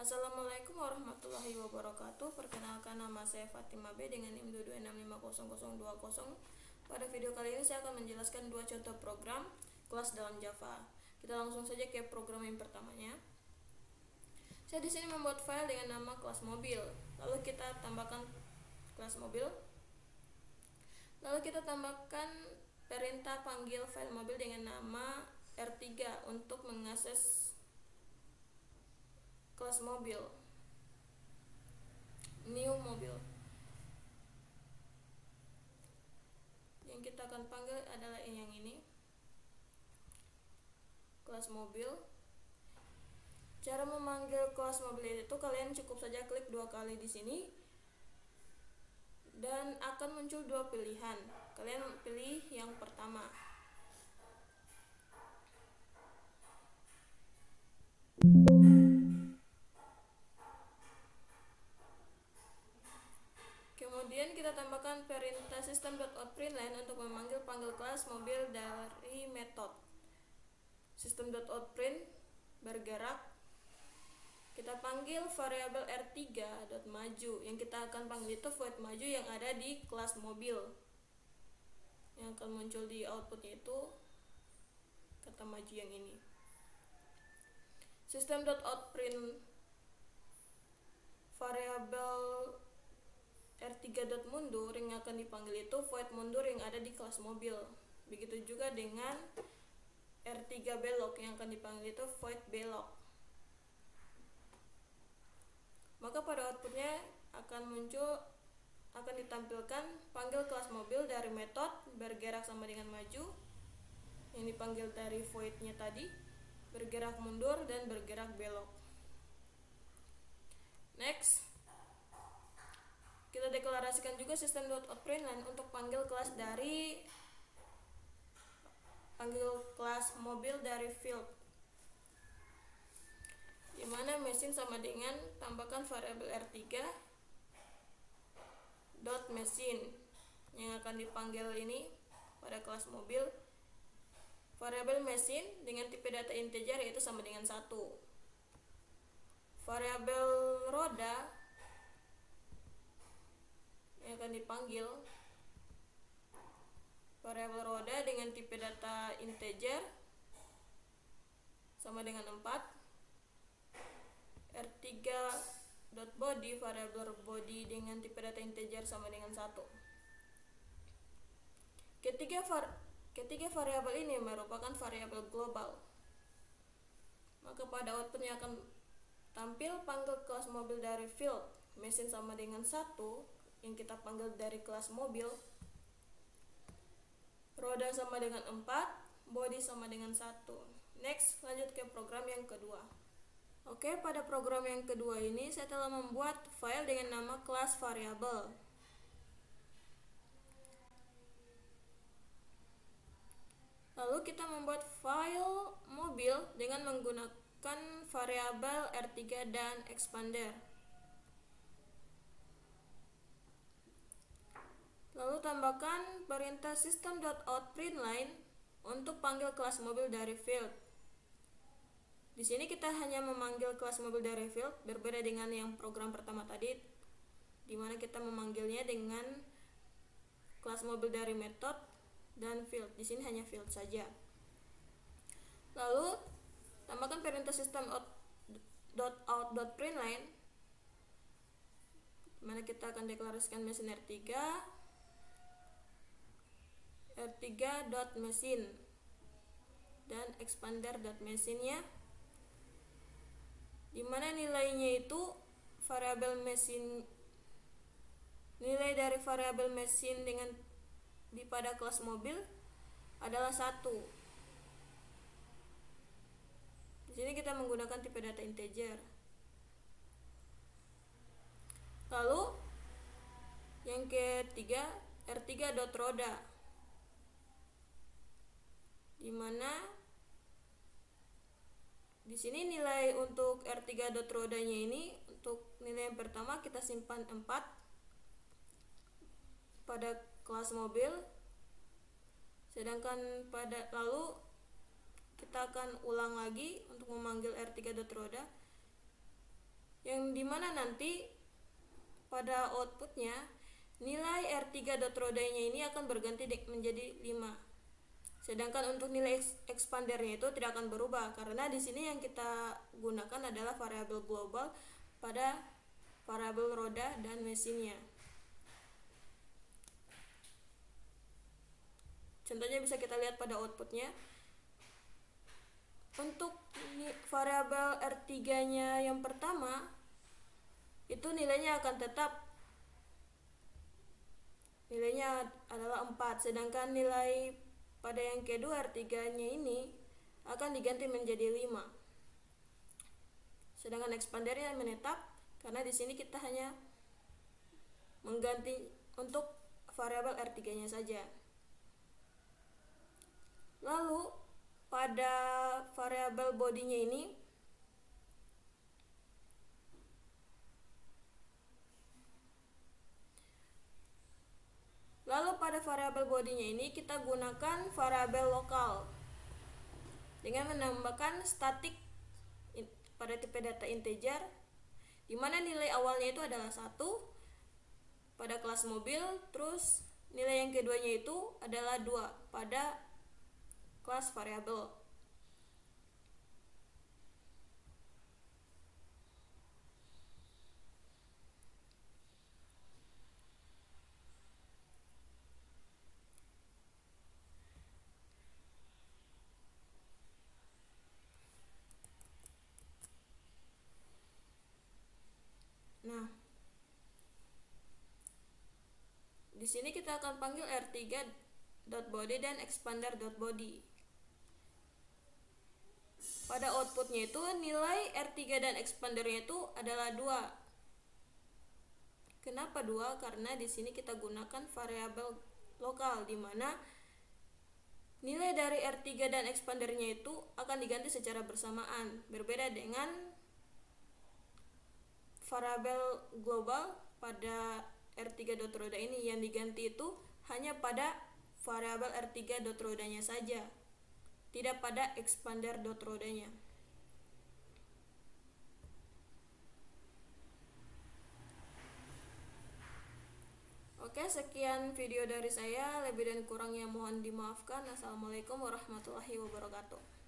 Assalamualaikum warahmatullahi wabarakatuh. Perkenalkan, nama saya Fatima B dengan NIM 226500020. Pada video kali ini saya akan menjelaskan dua contoh program kelas dalam Java. Kita langsung saja ke program yang pertamanya. Saya di sini membuat file dengan nama kelas mobil. Lalu kita tambahkan kelas mobil. Lalu kita tambahkan perintah panggil file mobil dengan nama R3 untuk mengakses kelas mobil, new mobil. Yang kita akan panggil adalah yang ini, kelas mobil. Cara memanggil kelas mobil itu kalian cukup saja klik 2 kali di sini dan akan muncul 2 pilihan. Kalian pilih yang pertama. Kemudian kita tambahkan perintah system.out.println untuk memanggil panggil kelas mobil dari metode system.out.print bergerak. Kita panggil variabel R3.maju. Yang kita akan panggil itu void maju yang ada di kelas mobil. Yang akan muncul di outputnya itu kata maju yang ini. System.out.print variabel R3.mundur yang akan dipanggil itu void mundur yang ada di kelas mobil. Begitu juga dengan R3 belok yang akan dipanggil itu void belok. Maka pada outputnya akan ditampilkan panggil kelas mobil dari metode bergerak sama dengan maju yang dipanggil dari voidnya tadi, bergerak mundur dan bergerak belok. Next, kita deklarasikan juga system.out.println untuk panggil kelas mobil dari field, dimana mesin sama dengan tambahkan variabel R3 dot mesin yang akan dipanggil ini pada kelas mobil. Variabel mesin dengan tipe data integer yaitu sama dengan 1. Variabel roda yang akan dipanggil variabel roda dengan tipe data integer sama dengan 4. R3.body variabel body dengan tipe data integer sama dengan 1. Ketiga variabel ini merupakan variabel global. Maka pada outputnya akan tampil panggil kelas mobil dari field, mesin sama dengan 1 yang kita panggil dari kelas mobil, roda sama dengan 4, body sama dengan 1. Next, lanjut ke program yang kedua. Oke, pada program yang kedua ini saya telah membuat file dengan nama kelas variabel. Lalu kita membuat file mobil dengan menggunakan variabel R3 dan expander. Lalu tambahkan perintah system.out.println untuk panggil kelas mobil dari field. Di sini kita hanya memanggil kelas mobil dari field, berbeda dengan yang program pertama tadi, di mana kita memanggilnya dengan kelas mobil dari method dan field. Di sini hanya field saja. Lalu tambahkan perintah system.out.println, di mana kita akan deklarasikan mesin R3.mesin dan expander.mesinnya, di mana nilainya itu nilai dari variabel mesin dengan pada kelas mobil adalah 1. Di sini kita menggunakan tipe data integer. Lalu yang ketiga, R3.roda, di mana di sini nilai untuk R3.rodanya ini, untuk nilai yang pertama kita simpan 4 pada kelas mobil, sedangkan lalu kita akan ulang lagi untuk memanggil R3.roda. yang dimana nanti pada outputnya nilai R3.rodanya ini akan berganti menjadi 5. Sedangkan untuk nilai expandernya itu tidak akan berubah karena di sini yang kita gunakan adalah variabel global pada variabel roda dan mesinnya. Contohnya bisa kita lihat pada outputnya. Untuk variabel R3-nya yang pertama itu nilainya akan tetap, nilainya adalah 4, sedangkan nilai pada yang kedua R3-nya ini akan diganti menjadi 5. Sedangkan expandernya menetap karena di sini kita hanya mengganti untuk variabel R3-nya saja. Lalu pada variabel bodinya ini kita gunakan variabel lokal dengan menambahkan static pada tipe data integer, di mana nilai awalnya itu adalah 1 pada kelas mobil, terus nilai yang keduanya itu adalah 2 pada kelas variabel. Nah, di sini kita akan panggil R3.body dan expander.body. Pada outputnya itu nilai R3 dan expandernya itu adalah 2. Kenapa 2? Karena di sini kita gunakan variabel lokal di mana nilai dari R3 dan expandernya itu akan diganti secara bersamaan. Berbeda dengan variabel global pada R3.roda ini, yang diganti itu hanya pada variabel R3.rodanya saja, tidak pada expander.rodanya. Oke, sekian video dari saya. Lebih dan kurangnya mohon dimaafkan. Assalamualaikum warahmatullahi wabarakatuh.